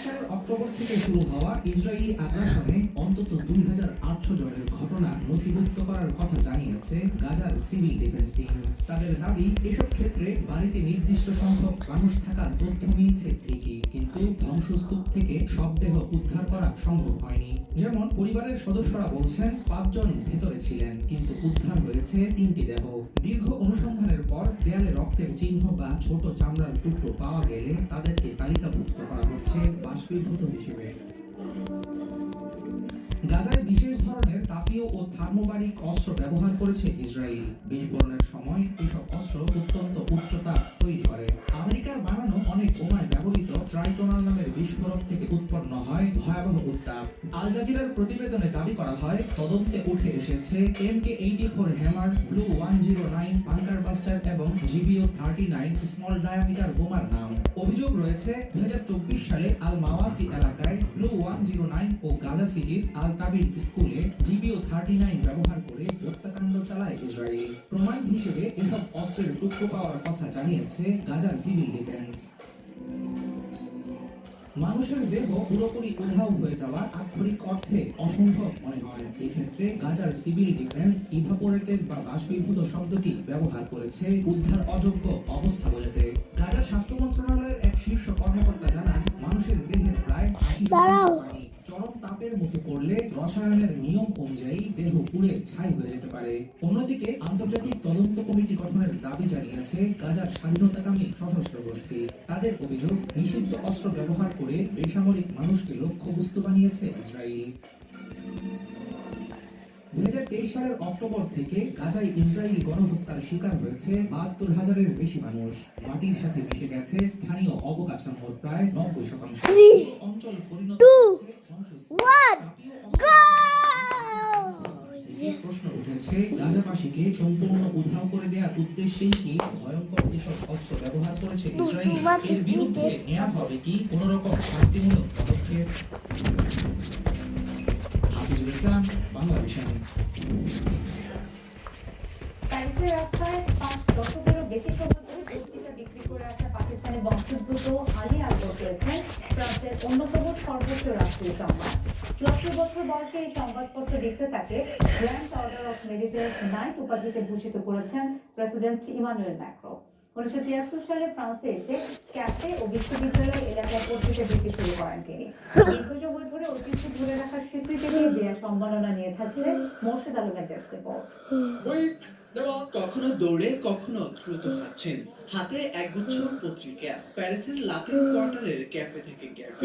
সালের অক্টোবর থেকে শুরু হওয়া ইসরায়েলি আগ্রাসনে অন্তত 2800 জনের ঘটনা নথিভুক্ত করার কথা জানিয়েছে গাজার সিভিল ডিফেন্স টিম। তাদের দাবি, এসব ক্ষেত্রে বাড়িতে নির্দিষ্ট সংখ্যক মানুষ থাকার তথ্য মিলছে ঠিকই, কিন্তু ধ্বংসস্তূপ থেকে সব দেহ উদ্ধার করা সম্ভব হয়নি। যেমন পরিবারের সদস্যরা বলছেন 5 জন ভেতরে ছিলেন, কিন্তু উদ্ধার হয়েছে 3টি দেহ। দীর্ঘ অনুসন্ধানের পর দেয়ালে রক্তের চিহ্ন বা ছোট চামড়ার টুকরো পাওয়া গেলে তাদেরকে তালিকাভুক্ত করা হচ্ছে বাষ্পীভূত হিসেবে। গাজায় বিশেষ ধরনের তাপীয় ও থার্মোবারিক অস্ত্র ব্যবহার করেছে ইসরায়েল। বিস্ফোরণের সময় এসব অস্ত্র অত্যন্ত উচ্চতাপ তৈরি করে। আমেরিকার বানানো অনেক বোমায় ব্যবহৃত ট্রাইটোনাল নামের বিস্ফোরক থেকে উৎপন্ন হয় ভয়াবহ উত্তাপ। আল জাজিরার প্রতিবেদনে দাবি করা হয়, তদন্তে উঠে এসেছে MK-84 hammer, blue 109 bunker buster এবং GBO-39 স্মল ডায়ামিটার বোমার নাম। অভিযোগ রয়েছে 2024 সালে আল মাওয়াসি এলাকায় ব্লু 109 ও গাজা সিটির আল তাবির স্কুলে GBO-39 ব্যবহার করে হত্যাকাণ্ড চালায় ইসরায়েল। প্রমাণ হিসেবে এসব অস্ত্রের টুকরো পাওয়ার কথা জানিয়েছে গাজার সিভিল ডিফেন্স। মানুষের দেহ পুরোপুরি উধাও হয়ে যাওয়া আক্ষরিক অর্থে অসম্ভব মনে হয়। এক্ষেত্রে গাজার সিভিল ডিফেন্স ইভাপোরেটেড বা বাষ্পীভূত শব্দটি ব্যবহার করেছে উদ্ধার অযোগ্য অবস্থা বোঝাতে। গাজার স্বাস্থ্য মন্ত্রণালয়ের এক শীর্ষ কর্মকর্তা জানান, মানুষের দেহের প্রায় 80% চরম তাপের মুখে পড়লে রসায়নের নিয়ম অনুযায়ী দেহ পুড়ে ছাই হয়ে যেতে পারে। অন্যদিকে আন্তর্জাতিক তদন্ত কমিটি গঠনের দাবি জানিয়েছে গাজার স্বাধীনতাকামী সশস্ত্র গোষ্ঠী। তাদের অভিযোগ, নিষিদ্ধ অস্ত্র ব্যবহার করে বেসামরিক মানুষকে লক্ষ্যবস্তু বানিয়েছে ইসরায়েল। 2023 সালের অক্টোবর থেকে গাজায় ইসরায়েলি গণহত্যার শিকার হয়েছে 72,000-এর বেশি মানুষ। মাটির সাথে মিশে গেছে স্থানীয় অবকাঠামোর প্রায় 90%। অঞ্চল পরিণত হয়েছে প্রশ্ন উঠেছে, গাজাবাসীকে সম্পূর্ণ উধাও করে দেওয়ার উদ্দেশ্যেই কি ভয়ঙ্কর এসব অস্ত্র ব্যবহার করেছে ইসরায়েল? এর বিরুদ্ধে নেওয়া হবে কি কোন রকম শাস্তিমূলক পদক্ষেপ? হাফিজুল ইসলাম, বাংলাদেশ। প্যারিসের রাস্তায় 5 দশকেরও বেশি সময় ধরে পত্রিকা বিক্রি করে আসা পাকিস্তানি বংশোদ্ভূত আলী আকবর পেয়েছেন ফ্রান্সের অন্যতম সর্বোচ্চ রাষ্ট্রীয় সম্মান। 74 বছর বয়সে এই সংবাদপত্র লিখতে তাকে গ্র্যান্ড অর্ডার অফ মেরিটের নাইট উপাধিতে ভূষিত করেছেন প্রেসিডেন্ট ইমানুয়েল ম্যাক্রো। 1973 সালে ফ্রান্সে এসে ক্যাফে ও বিশ্ববিদ্যালয় এলাকায় পত্রিকা বিক্রি শুরু করেন তিনি। দীর্ঘ সময় ধরে ঐতিহ্য ধরে রাখার স্বীকৃতি দিয়ে দেয়া সম্মাননা নিয়ে থাকছে মোর্শেদ আলমের ডেস্ক রিপোর্ট। কখনো দৌড়ে কখনো দ্রুত হাঁটছেন, হাতে একগুচ্ছ পত্রিকা। প্যারিসের লাতিন কোয়ার্টারের ক্যাফে থেকে ক্যাফে